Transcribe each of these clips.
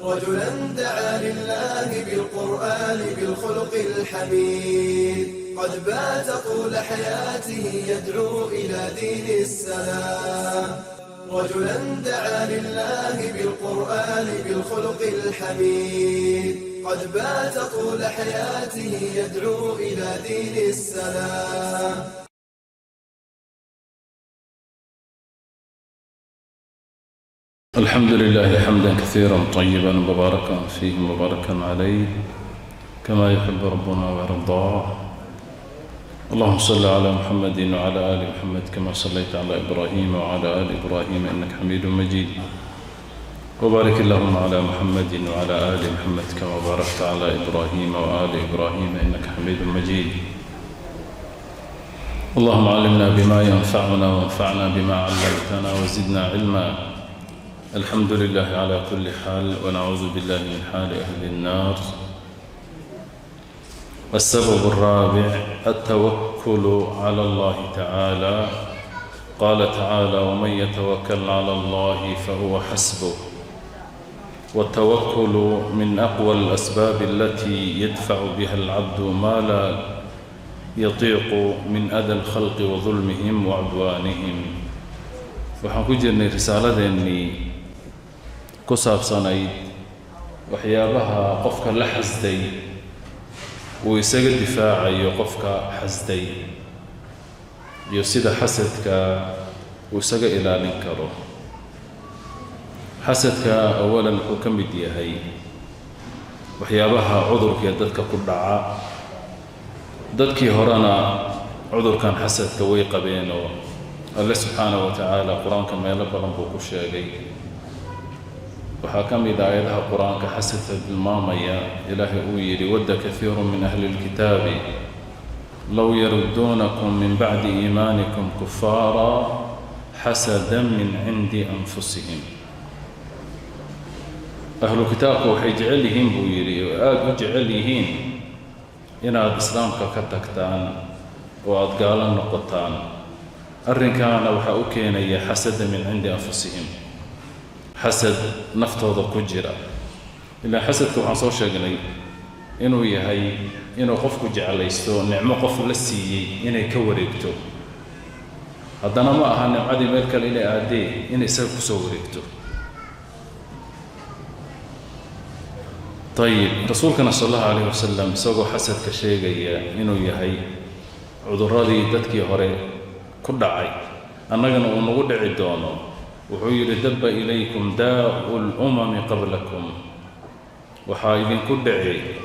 رجلا دعا لله بالقرآن بالخلق الحميد قد بات طول حياته يدعو إلى دين السلام رجلا دعا لله بالقرآن بالخلق الحميد قد بات طول حياته يدعو إلى دين السلام. الحمد لله حمدا كثيرا طيبا مباركا فيه مباركا عليه كما يحب ربنا ويرضاه. اللهم صل على محمد وعلى آل محمد كما صليت على إبراهيم وعلى آل إبراهيم إنك حميد مجيد. وبارك اللهم على محمد وعلى آل محمد كما باركت على إبراهيم وآل إبراهيم إنك حميد مجيد. اللهم علمنا بما ينفعنا وانفعنا بما علمتنا وزدنا علما. الحمد لله على كل حال ونعوذ بالله من حال أهل النار. السبب الرابع التوكل على الله تعالى. قال تعالى ومن يتوكل على الله فهو حسبه. والتوكل من أقوى الأسباب التي يدفع بها العبد ما لا يطيق من أذى الخلق وظلمهم وعدوانهم. waxaan ku jirnay risaaladeenii ku saabsanayd waxyaabaha qofka la xasday uu isaga difaacayo qofka xasday iyo sida xasadka uu isaga ilaalin karo. xasadka awalan wuxuu ka mid yahay waxyaabaha cudurka dadka ku dhaca. dadkii horena cudurkan xasadka way qabeen oo Allah subhanahu wa ta'ala quraanka meelo badan buu ku sheegay. waxaa ka mid ah aayadaha quraanka xasadka tilmaamaya ilaahay uu yidhi wadda kathiirun min ahli alkitaabi law yarudduunakum min bacdi iimaanikum kuffaara xasadan min cindi anfusihim. ahlu kitaabku waxay jecel yihiin buu yidhi oo aada u jecel yihiin inaad islaamka ka tagtaan oo aada gaalo noqotaan. arrinkaana waxaa u keenaya xasada min cindi anfusihim, xasad naftooda ku jira. ilaa xasadka waxaan soo sheegnay inuu yahay inuu qofku jeclaysto nicmo qof la siiyey inay ka wareegto, haddana ma aha nimcadii meel kale inay aadee inay isaga ku soo wareegto. ayib rasuulkana sal allahu calayhi wasalam isagoo xasadka sheegaya inuu yahay cudurradii dadkii hore ku dhacay annagana uu nagu dhici doono wuxuu yidhi dabba ilaykum daa'u lumami qablakum. waxaa idinku dhici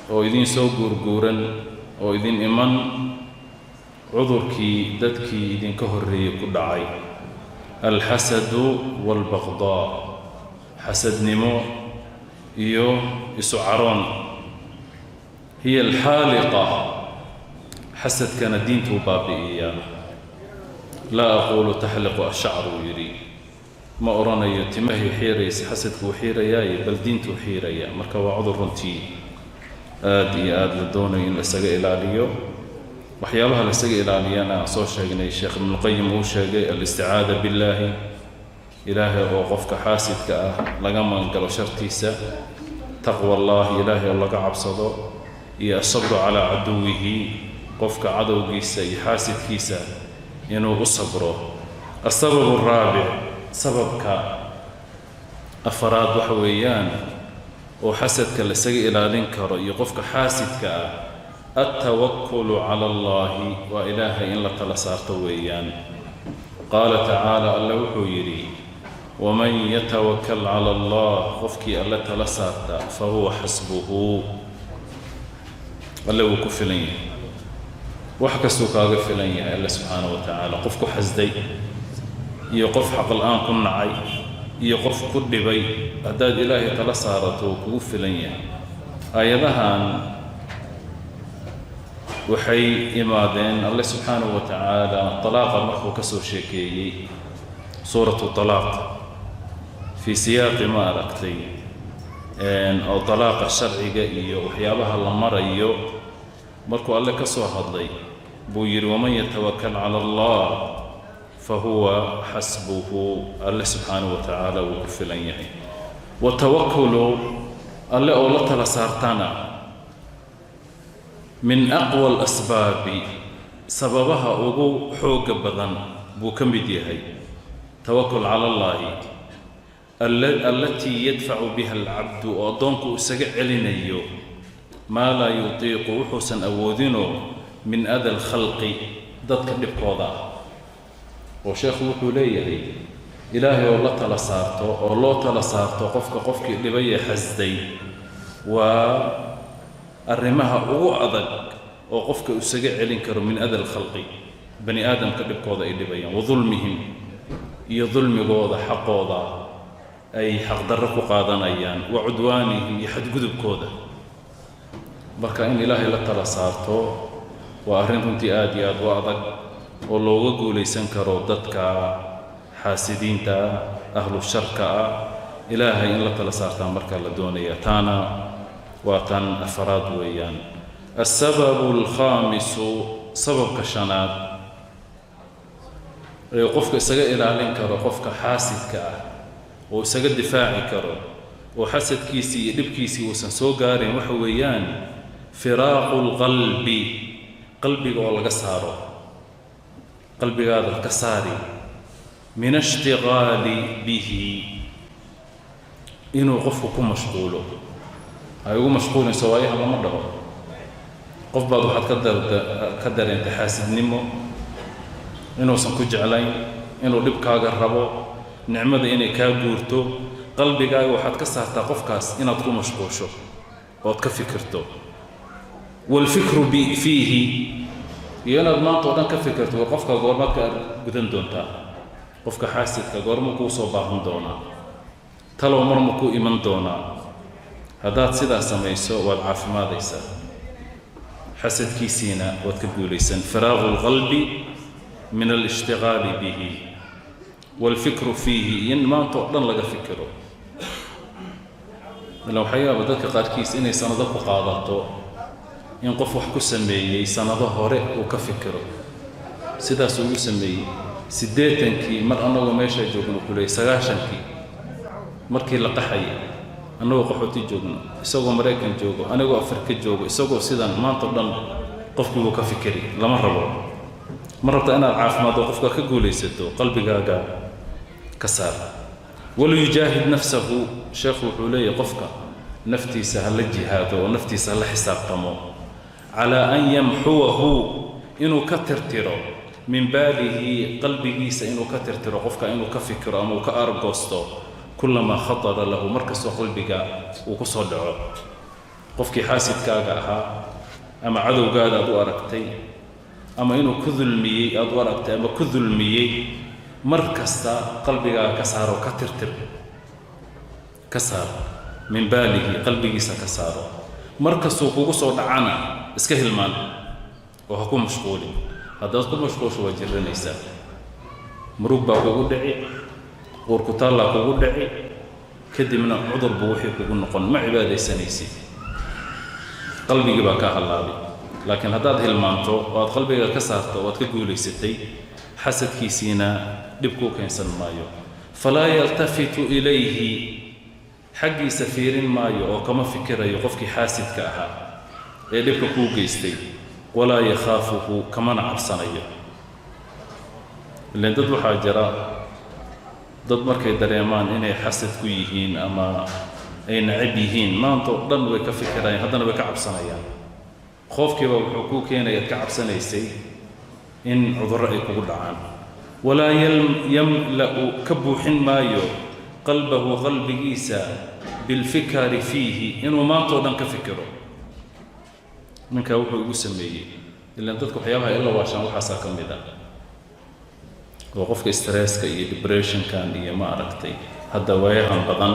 oo idin soo guurguuran oo idin iman cudurkii dadkii idinka horreeyey ku dhacay. alxasadu waalbaqdaa, xasadnimo iyo isu caroon. hiya alxaaliqa, xasadkana diintuu baabi'iyaa. laa aquulu taxliqu ashacr uu yidhi, ma oranayo timahay xiiraysa xasadku uu xiirayaaye bal diintuu xiiraya. marka waa cudur runtii aad iyo aad la doonayo in laisaga ilaaliyo. waxyaabaha laisaga ilaaliyana aan soo sheegnay sheekh ibnuqayim uu sheegay alisticaada billaahi, ilaahay oo qofka xaasidka ah laga magangalo shartiisa, taqwa allahi ilaahay oo laga cabsado, iyo asabru calaa caduwihi qofka cadowgiisa iyo xaasidkiisa inuu u sabro. asababu araabic, sababka afaraad waxa weeyaan oo xasadka laisaga ilaalin karo iyo qofka xaasidka ah altawakulu cala allahi, waa ilaahay in la tala saarto weeyaan. qaala tacaala alla wuxuu yidhi waman yatawakal cala allah, qofkii alle tala saarta fahuwa xasbuhu, alle wuu ku filan yahay. wax kastuu kaaga filan yahay alle subxaanahu wa tacaala. qof ku xasday iyo qof xaqal-aan ku nacay iyo qof ku dhibay, haddaad ilaahay tala saarato wuu kugu filan yahay. aayadahan waxay imaadeen alle subxaanahu wa tacaala talaaqa markuu ka soo sheekeeyey suuratu talaaq fii siyaaqi ma aragtay oo talaaqa sharciga iyo waxyaabaha la marayo markuu alle ka soo hadlay buu yidhi waman yatawakal cala allah fahuwa xasbuhu, alle subxaanahu wa tacaala wuu ku filan yahay. وتوكلوا alle oo la tala saartana min aqwa al-asbab sababaha ugu xooga badan buu ka mid yahay tawakkul ala Allah allati yadfa'u biha al-'abdu oo doonku isaga celinayo ma la yutiiqu wuxuusan awoodino min adal khalqi dadka dhibkooda oo sheekhu wuxuu leeyahay ilaahay oo la tala saarto oo loo tala saarto qofkii dhibaya xasday waa arrimaha ugu adag oo qofka isaga celin karo min adal khalqi bani aadamka dhibkooda ay dhibayaan wadulmihim iyo dulmigooda xaqooda ay xaqdarro ku qaadanayaan wa cudwaanihim iyo xadgudubkooda marka in ilaahay la tala saarto waa arrin runtii aad iyo aad u adag oo looga guulaysan karo dadka xaasidiinta ahlu sharka ilaahay in la tala saartaa marka la doonaya taana waa tan afraad weeyaan السبب الخامس سبب كشناد قفك isaga ilaalin karo qofka xaasidka oo isaga difaaci karo oo xasadkiisi iyo dhibkiisi uusan soo gaarin waxa weeyaan firaaqul qalbi qalbiga oo laga saaro qalbigaada ka saari min ishtighali bihi inuu qofku ku mashquulo ay ugu mashquulayso waayaha lama dhaho qof baad waxaad ka dareentay xaasidnimo inuusan ku jeclayn inuu dhibkaaga rabo nicmada inay kaa guurto qalbigaaga waxaad ka saartaa qofkaas inaad ku mashquusho ood ka fikirto walfikru fiihi iyo inaad maanta oo dhan ka fikirto war qofka goormaad ka gudan doontaa qofka xaasidka goorma kuu soo baahan doonaa talow marma kuu iman doonaa haddaad sidaa samayso waad caafimaadaysaa xasadkiisiina waad ka guulaysan firaagu lqalbi min alishtigaali bihi walfikru fiihi in maanta oo dhan laga fikiro ila waxaa yaaba dadka qaarkiis inay sanado ku qaadato in qof wax ku sameeyey sanado hore uu ka fikiro sidaas ugu sameeyey 80kii mar annagoo meesha joogno kulay 90kii markii la qaxayay annagoo qaxooti joogno isagoo Mareykan joogo anigoo Afrika joogo isagoo sidan maanta dhan qofku uu ka fikiri lama rabo marta inaad caafimaad oo qofka ka guulaysato qalbigaaga ka saar wala yujahid nafsahu sheekhu wuxuu leeyahay qofka naftiisa hal jihaado oo naftiisa la xisaabtamo ala an yamhuwahu inuu ka tirtiro min baalihi qalbigiisa inuu ka tirtiro qofka inuu ka fikiro ama uu ka argoosto kullama khatara lahu markasoo qalbiga uu ku soo dhaco qofkii xaasidkaaga ahaa ama cadowgaada aad u aragtay ama inuu ku dulmiyey aad u aragtay ama ku dulmiyey markasta qalbigaaga ka saaro ka tirtir ka saar min baalihi qalbigiisa ka saaro markasoo kugu soo dhacana iska hilmaan oo ha ku mashquuli haddaad ku mashquusho waa jiranaysaa murug baa kugu dhici uurku taallaa kugu dhici kadibna cudur buu wixii kugu noqon ma cibaadaysanaysid qalbigii baa ka halaabay laakiin haddaad hilmaanto oo aad qalbiga ka saarto oo aad ka guulaysatay xasadkiisiina dhib kuu keensan maayo falaa yaltafitu ilayhi xaggiisa fiirin maayo oo kama fikirayo qofkii xaasidka ahaa ee dhibka kuu geystay walaa yakhaafuhu kamana cabsanayo ilaan dad waxaa jira dad markay dareemaan inay xasad ku yihiin ama ay nacab yihiin maanta oo dhan way ka fikirayaan haddana way ka cabsanayaan خوفكيبا وحكو كينا يتكعبسنيسي إن عذر أي كبر عام ولا يملأ كبوحن مايو قلبه قلب عيسى بالفكر فيه إنه ما طودن كفكره من كوحو يسميه إلا أن تذكر حياها إلا واشان وحاسا كم بدا وقفك استرس كي ديبريشن كان إيه ما أركتي هذا وياهم بدن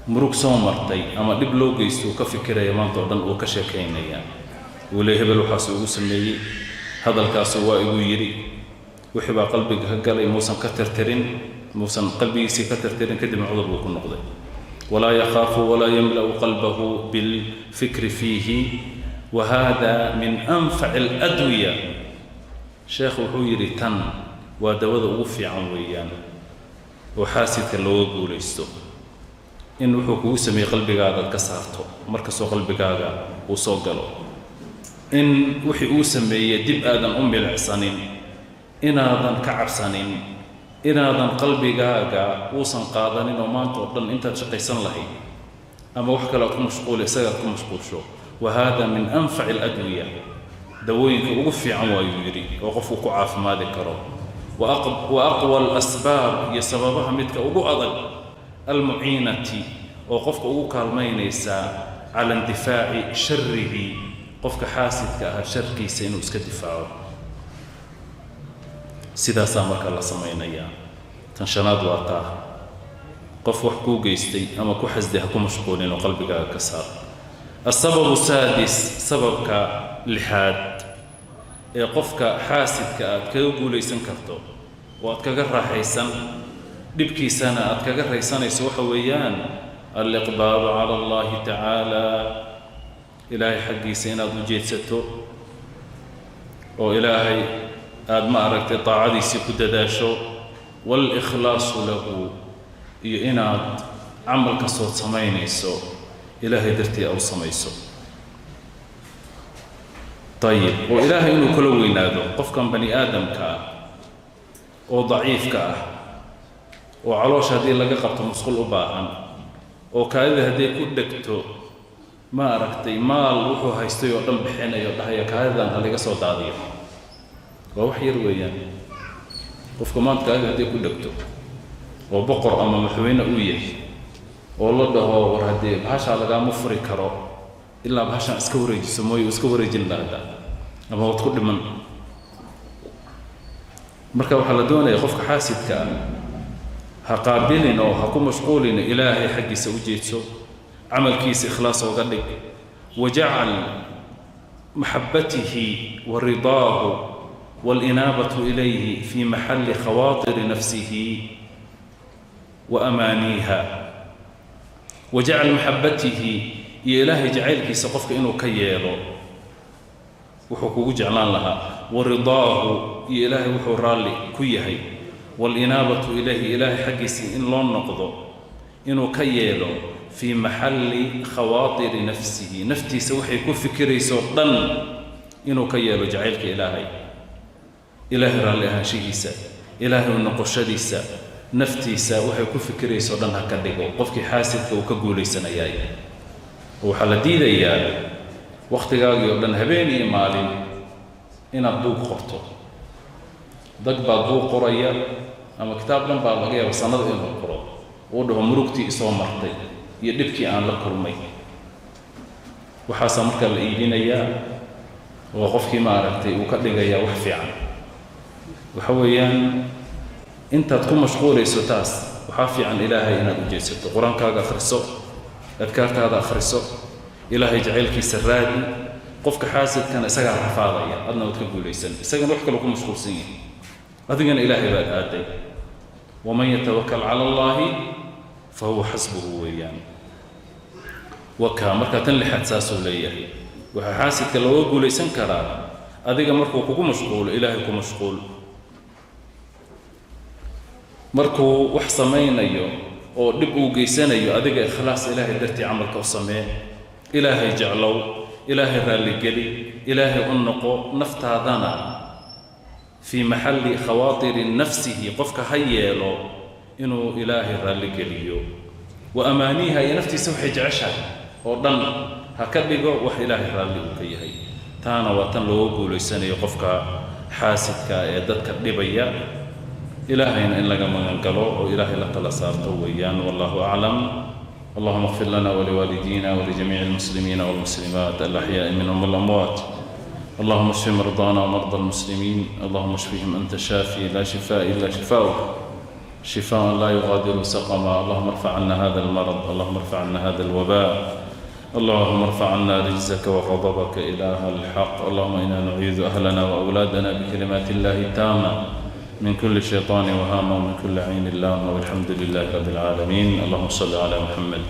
مروك سومرتي أما دبلو جيستو كفكرة يمان طردن وكشكين يعني وليه هبل وحاسو وسميه هذا الكاس هو يجري وحبا قلبك هجلي موسم كترترين موسم قلبي سي كترترين كدم عذر وكن نقضي ولا يخاف ولا يملأ قلبه بالفكر فيه وهذا من أنفع الأدوية شيخ وحيري تن ودوذ وفي عن ويان وحاسد اللوغ وليستو in wuxuu kugu sameeyey qalbigaaga ka saarto markastoo qalbigaaga uu soo galo in wixii uu sameeyey dib aadan u milicsanin inaadan ka cabsanin inaadan qalbigaaga uusan qaadanin oo maanta oo dhan intaad shaqaysan lahayd ama wax kale aad ku mashquul isagaad ku mashquulsho wahada min anfaci aladwiya dawooyinka ugu fiican waayuu yidhi oo qofku ku caafimaadi karo wa aqwa alasbaab iyo sababaha midka ugu adag almuciinati oo qofka ugu kaalmaynaysaa cala indifaaci sharihi qofka xaasidka ah sharkiisa inuu iska difaaco sidaasaa marka la samaynayaa tan shanaad waa taa qof wax kuu geystay ama ku xasday ha ku mashquulin oo qalbigaaga ka saar asababu saadis sababka lixaad ee qofka xaasidka aad kaga guulaysan karto oo aad kaga raaxaysan dhibkiisana aad kaga raysanayso waxa weeyaan aliqbaalu cala allahi tacaala ilaahay xaggiisa inaad u jeedsato oo ilaahay aad ma aragtay taacadiisii ku dadaasho waalikhlaasu lahu iyo inaad camal kastood samaynayso ilaahay dartii aad u samayso ayib oo ilaahay inuu kala weynaado qofkan bani aadamka ah oo daciifka ah oo caloosha haddii laga qabto musqul u baahan oo kaadida hadday ku dhegto ma aragtay maal wuxuu haystay oo dhan bixinayo dhahaya kaadidan ha laga soo daadiyo waa wax yar weeyaan qofka maanta kaadida hadday ku dhegto oo boqor ama madaxweyne uu yahay oo la dhaho war haddii bahashaa lagaama furi karo ilaa bahashaan iska wareejiso mooye iska wareejin lahda ama waad ku dhiman marka waxaa la doonaya qofka xaasidka ah ha qaabilin oo ha ku mashquulin ilaahay xaggiisa u jeedso camalkiisa ikhlaas ooga dhig wajacal maxabbatihi wa ridaahu والإنابة إليه في محل خواطر نفسه وأمانيها وجعل محبته يا إلهي جعلك سقفك إنه كيالو وحكو جعلان لها ورضاه يا إلهي وحو رالي كيهي والإنابة إليه إلهي حقيسي إن لون نقضو إنه كيالو في محل خواطر نفسه نفتي سوحي كفكري سوطن إنه كيالو جعلك إلهي إلهي رالي هاشيسا إلهي النقشديسا نفتيسا وحي كفكريسا ودن هكذا قفكي حاسدك وكقوليسا نياي وحال ديدايا وقتigaagi oo dhan habeen iyo maalin inaad duuq qorto dad baa duuq qoraya ama kitaab dhan baa laga yaabaa sanad inuu qoro oo dhaho murugtii isoo martay iyo dhibkii aan la kulmay waxaasa marka la iibinayaa oo qofkii ma aragtay uu ka dhigayaa wax fiican waxa weeyaan intaad ku mashquulayso taas waxaa fiican ilaahay inaad u jeedsato qur-aankaaga akhriso adkaartaada akhriso ilaahay jacaylkiisa raadi qofka xaasidkana isagaa rafaadaya adna waad ka guulaysan isagana wax kale ku mashquulsan yahay adigana ilaahay baad aaday waman yatawakkal cala allaahi fa huwa xasbuhu weeyaan wakaa markaa tan lixaad saasuu leeyahay waxaa xaasidka looga guulaysan karaa adiga markuu kugu mashquulo ilaahay ku mashquul markuu wax samaynayo oo dhib uu geysanayo adiga ikhlaas ilaahay dartii camalka u samee ilaahay jeclow ilaahay raalligeli ilaahay u noqo naftaadana fii maxalli khawaatiri nafsihi qofka ha yeelo inuu ilaahay raalligeliyo wa amaaniiha iyo naftiisa waxay jeceshahay oo dhan ha ka dhigo wax ilaahay raalli uu ka yahay taana waa tan looga guulaysanayo qofka xaasidka ee dadka dhibaya إلهينا إن لقى من قالوا وإلهي لك لصارته ويان والله أعلم اللهم اغفر لنا ولوالدينا ولجميع المسلمين والمسلمات الأحياء منهم والأموات اللهم اشف مرضانا ومرضى المسلمين اللهم اشفهم أنت شافي لا شفاء إلا شفاؤك شفاء لا يغادر سقما اللهم ارفع عنا هذا المرض اللهم ارفع عنا هذا الوباء اللهم ارفع عنا رجزك وغضبك إله الحق اللهم إنا نعيذ أهلنا وأولادنا بكلمات الله التامة من كل شيطان وهامة ومن كل عين لامة والحمد لله رب العالمين اللهم صل على محمد